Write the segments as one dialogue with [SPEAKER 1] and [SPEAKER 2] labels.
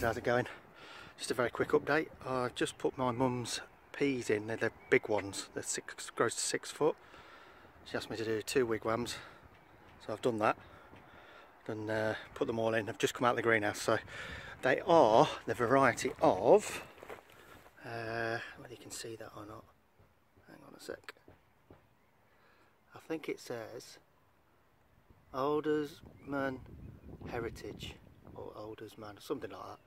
[SPEAKER 1] guys, how's it going? Just a very quick update. I've just put my mum's peas in. They're big ones. They're grows to 6 foot. She asked me to do 2 wigwams, so I've done that. Put them all in. I've just come out of the greenhouse. So they are the variety of whether you can see that or not. Hang on a sec. I think it says Aldersman Heritage, or Aldersman, something like that.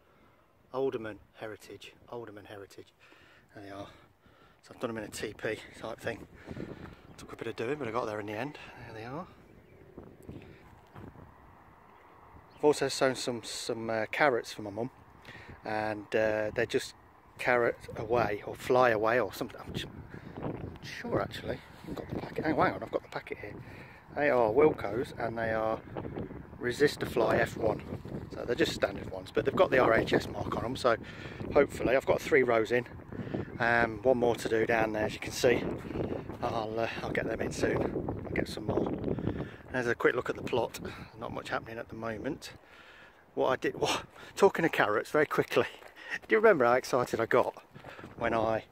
[SPEAKER 1] Alderman Heritage. There they are. So I've done them in a TP type thing. Took a bit of doing, but I got there in the end. There they are. I've also sown some carrots for my mum, and they're just carrot away or fly away or something. I'm sure actually. I've got the packet. Hang on, I've got the packet here. They are Wilko's and they are Resistafly F1. So they're just standard ones, but they've got the RHS mark on them. So hopefully, I've got 3 rows in. 1 more to do down there, as you can see. I'll get them in soon. I'll get some more. There's a quick look at the plot. Not much happening at the moment. Talking of carrots, very quickly. Do you remember how excited I got when I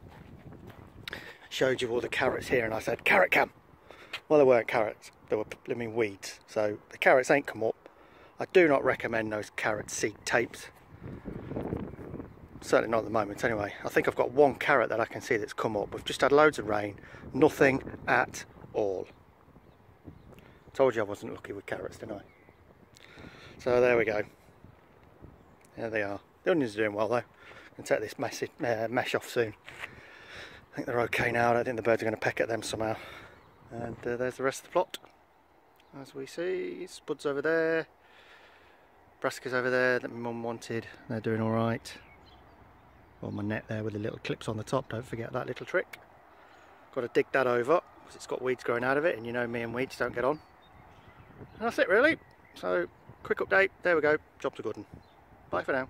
[SPEAKER 1] showed you all the carrots here and I said, carrot cam? Well, they weren't carrots, they were blooming weeds. So the carrots ain't come up. I do not recommend those carrot seed tapes. Certainly not at the moment anyway. I think I've got 1 carrot that I can see that's come up. We've just had loads of rain, nothing at all. Told you I wasn't lucky with carrots, didn't I? So there we go. There they are. The onions are doing well though. I'm going to take this mesh off soon. I think they're okay now. I don't think the birds are going to peck at them somehow. And there's the rest of the plot. As we see, spuds over there. Brassicas over there that my mum wanted. They're doing alright. On my net there with the little clips on the top. Don't forget that little trick. Got to dig that over because it's got weeds growing out of it, and you know me and weeds don't get on. And that's it really. So quick update. There we go. Jobs are good. Bye for now.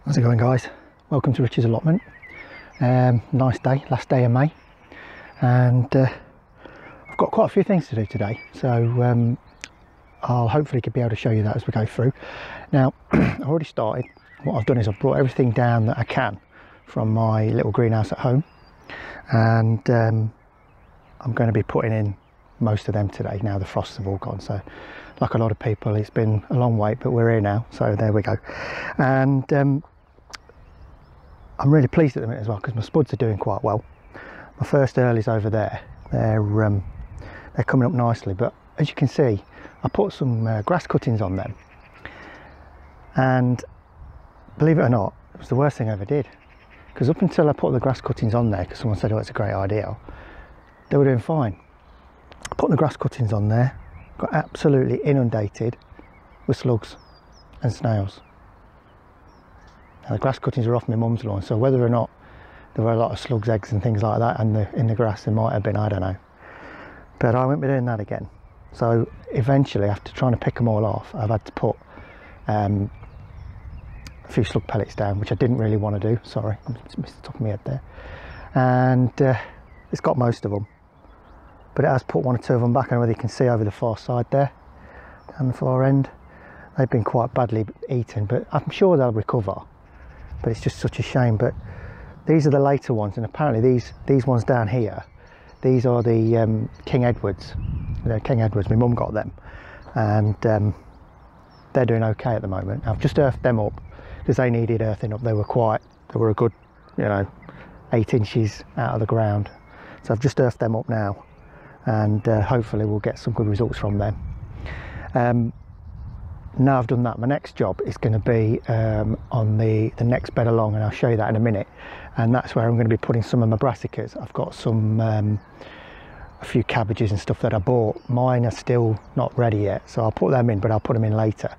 [SPEAKER 1] How's it going, guys? Welcome to Rich's allotment. Nice day, last day of May, and I've got quite a few things to do today, so I'll hopefully be able to show you that as we go through. Now, I've already started. What I've done is I've brought everything down that I can from my little greenhouse at home, and I'm going to be putting in most of them today. Now the frosts have all gone, so like a lot of people, it's been a long wait, but we're here now, so there we go. And I'm really pleased at the minute as well because my spuds are doing quite well. My first earlies over there, they're coming up nicely, but as you can see, I put some grass cuttings on them, and believe it or not, it was the worst thing I ever did, because up until I put the grass cuttings on there, because someone said, oh, it's a great idea, they were doing fine. I put the grass cuttings on there, got absolutely inundated with slugs and snails. Now, the grass cuttings are off my mum's lawn, so whether or not there were a lot of slugs, eggs and things like that in the grass, there might have been, I don't know. But I won't be doing that again. So eventually, after trying to pick them all off, I've had to put a few slug pellets down, which I didn't really want to do. Sorry, I missed the top of my head there. And it's got most of them, but it has put 1 or 2 of them back. I don't know whether you can see over the far side there, down the far end. They've been quite badly eaten, but I'm sure they'll recover. But it's just such a shame. But these are the later ones, and apparently these ones down here, these are the King Edwards. They're King Edwards. My mum got them, and they're doing okay at the moment. I've just earthed them up because they needed earthing up. They were a good, 8 inches out of the ground. So I've just earthed them up now, and hopefully we'll get some good results from them. Now I've done that, my next job is going to be on the next bed along, and I'll show you that in a minute. And that's where I'm going to be putting some of my brassicas. I've got some a few cabbages and stuff that I bought. Mine are still not ready yet, so I'll put them in, but I'll put them in later.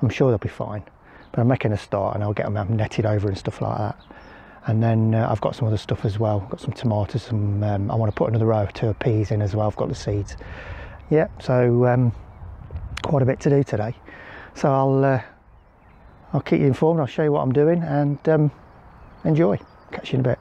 [SPEAKER 1] I'm sure they'll be fine, but I'm making a start, and I'll get them netted over and stuff like that. And then I've got some other stuff as well. I've got some tomatoes, I want to put another row or 2 of peas in as well. I've got the seeds. Yeah, so quite a bit to do today. So I'll keep you informed. I'll show you what I'm doing, and enjoy. Catch you in a bit.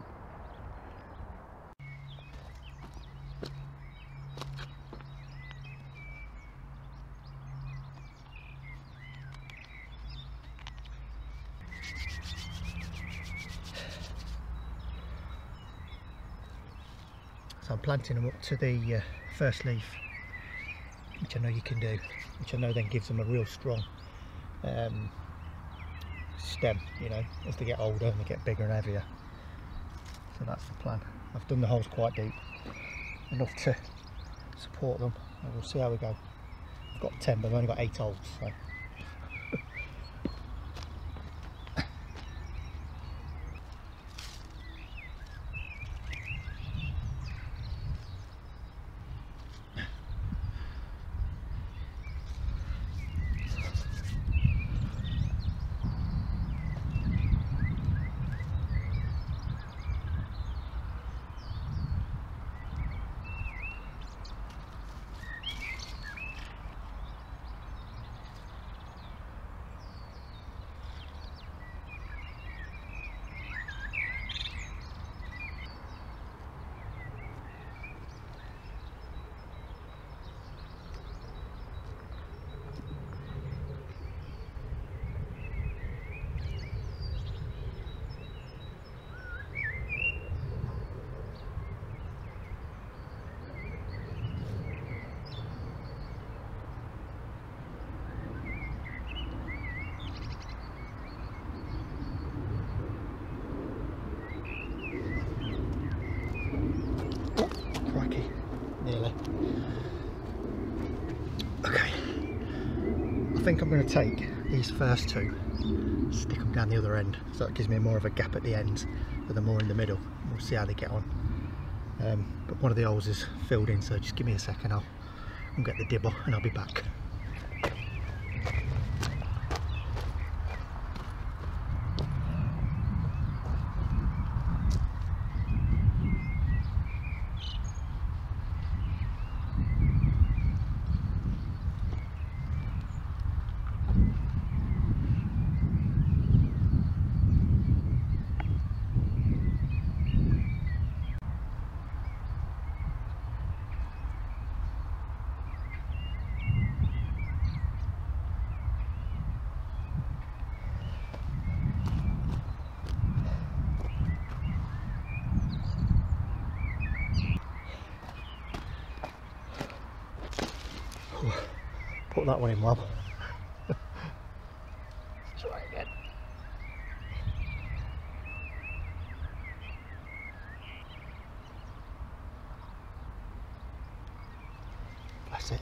[SPEAKER 1] So I'm planting them up to the first leaf, which I know you can do, which I know then gives them a real strong stem, you know, as they get older and they get bigger and heavier. So that's the plan. I've done the holes quite deep, enough to support them, and we'll see how we go. I've got 10, but I've only got 8 holes, so. Crikey, nearly. Okay, I think I'm going to take these first 2, stick them down the other end, so that gives me more of a gap at the ends, but they're more in the middle. We'll see how they get on. But one of the holes is filled in, so just give me a second, I'll get the dibble and I'll be back. Put that one in well. Let's try again. That's it.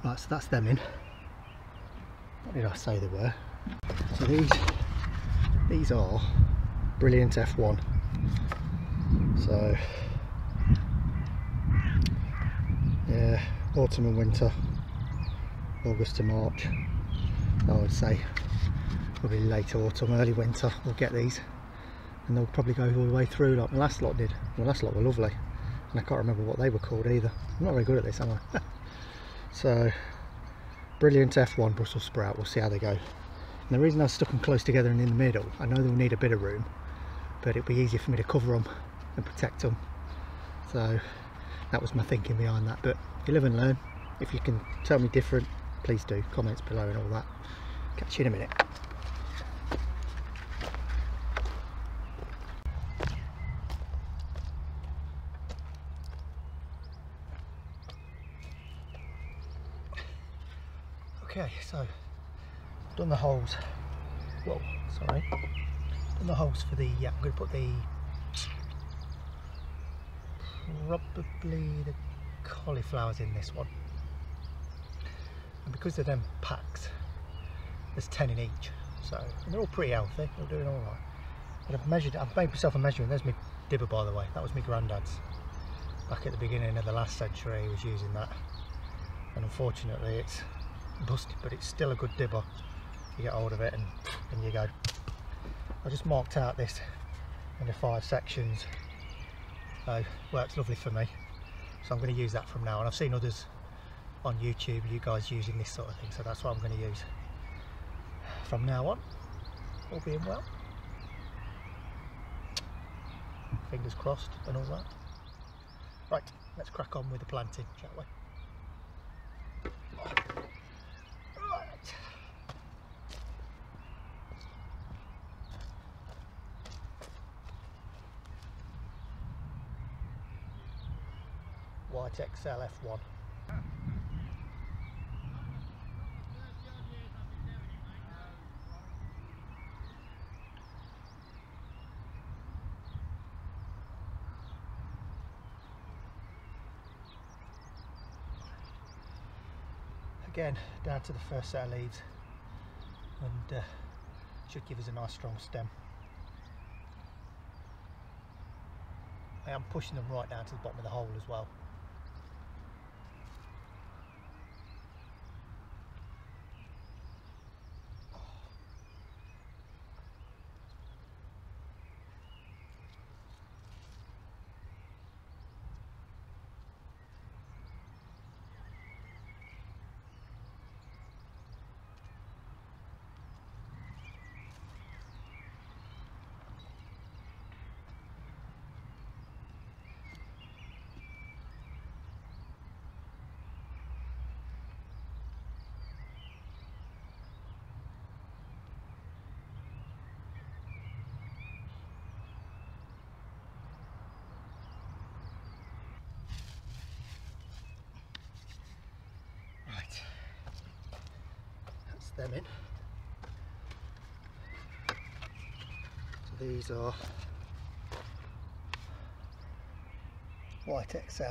[SPEAKER 1] Right, so that's them in. What did I say they were? So these are Brilliant F1. So yeah, autumn and winter, August to March. I would say probably late autumn, early winter we'll get these, and they'll probably go all the way through like the last lot did. The last lot were lovely, and I can't remember what they were called either. I'm not very good at this, am I? So Brilliant F1 Brussels sprout, we'll see how they go. And the reason I've stuck them close together and in the middle, I know they'll need a bit of room, but it'll be easier for me to cover them and protect them. So that was my thinking behind that. But you live and learn. If you can tell me different, please do, comments below and all that. Catch you in a minute. Okay, so I've done the holes. Whoa, sorry. Done the holes for the. I'm going to put the probably the cauliflowers in this one. And because they're them packs, there's 10 in each. So and they're all pretty healthy. They're doing all right. But I've measured. I've made myself a measuring. There's my dibber, by the way. That was my granddad's. Back at the beginning of the last century, he was using that. And unfortunately, it's busted, but it's still a good dibber. You get hold of it and you go. I just marked out this into 5 sections So it works lovely for me. So I'm going to use that from now on. I've seen others on YouTube, you guys using this sort of thing, so that's what I'm going to use from now on, all being well. Fingers crossed and all that. Right, let's crack on with the planting, shall we? Right. White XL F1. Again, down to the first set of leaves, and should give us a nice strong stem. I am pushing them right down to the bottom of the hole as well. Right, that's them in. So these are White XL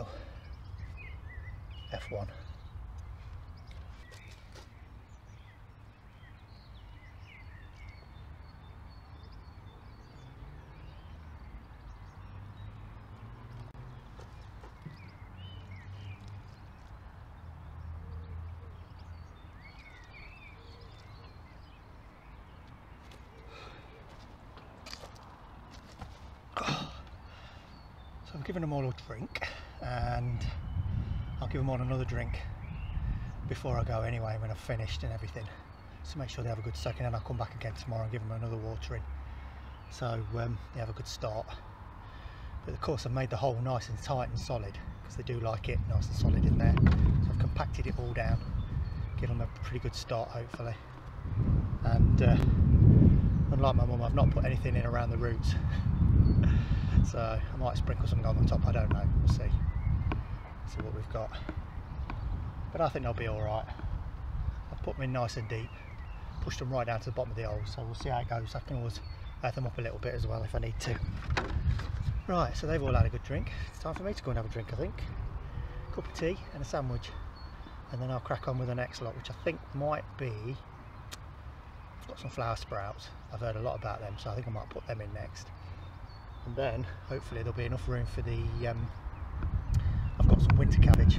[SPEAKER 1] F1. So I've given them all a drink, and I'll give them all another drink before I go anyway when I've finished and everything, to make sure they have a good soak, and then I'll come back again tomorrow and give them another watering, so they have a good start. But of course I've made the hole nice and tight and solid, because they do like it nice and solid in there. So I've compacted it all down, give them a pretty good start hopefully. And unlike my mum, I've not put anything in around the roots. So I might sprinkle something on the top, I don't know, we'll see. See what we've got. But I think they'll be alright. I've put them in nice and deep, pushed them right down to the bottom of the hole, so we'll see how it goes. I can always earth them up a little bit as well if I need to. Right, so they've all had a good drink. It's time for me to go and have a drink, I think. Cup of tea and a sandwich. And then I'll crack on with the next lot, which I think might be... I've got some flower sprouts. I've heard a lot about them, so I think I might put them in next. And then hopefully there'll be enough room for the I've got some winter cabbage.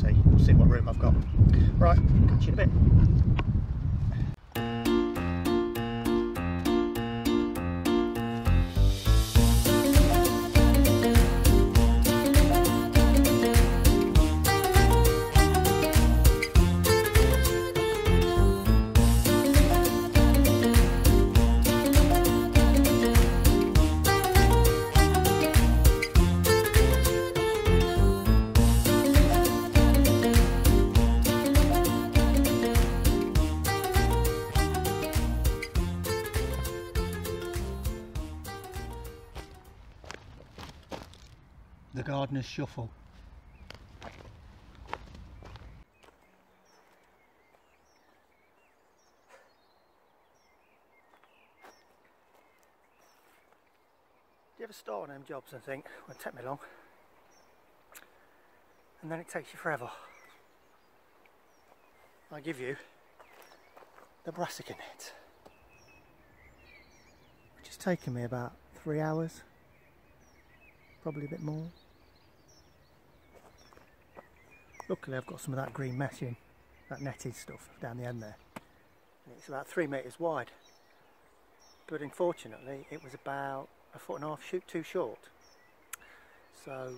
[SPEAKER 1] We'll see what room I've got. Right, catch you in a bit. The gardener's shuffle. Do you ever start one of them jobs and think, well, it'll take me long, and then it takes you forever? I give you the brassica net, which has taken me about 3 hours, probably a bit more. Luckily I've got some of that green meshing, that netted stuff down the end there, and it's about 3 metres wide. but unfortunately it was about 1.5 foot too short. So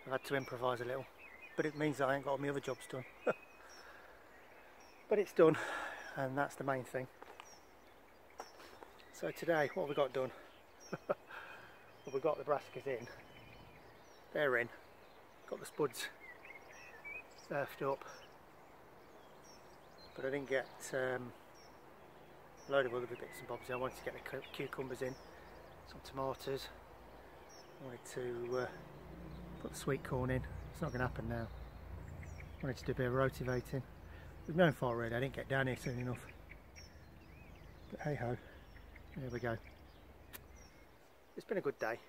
[SPEAKER 1] I've had to improvise a little, but it means I ain't got all my other jobs done. But it's done, and that's the main thing. So today, what have we got done? Well, we've got the brassicas in, they're in, got the spuds earthed up, but I didn't get a load of other bits and bobs. I wanted to get the cucumbers in, some tomatoes, I wanted to put the sweet corn in. It's not going to happen now. I wanted to do a bit of rotivating. We've known for already, I didn't get down here soon enough. But hey ho, there we go. It's been a good day.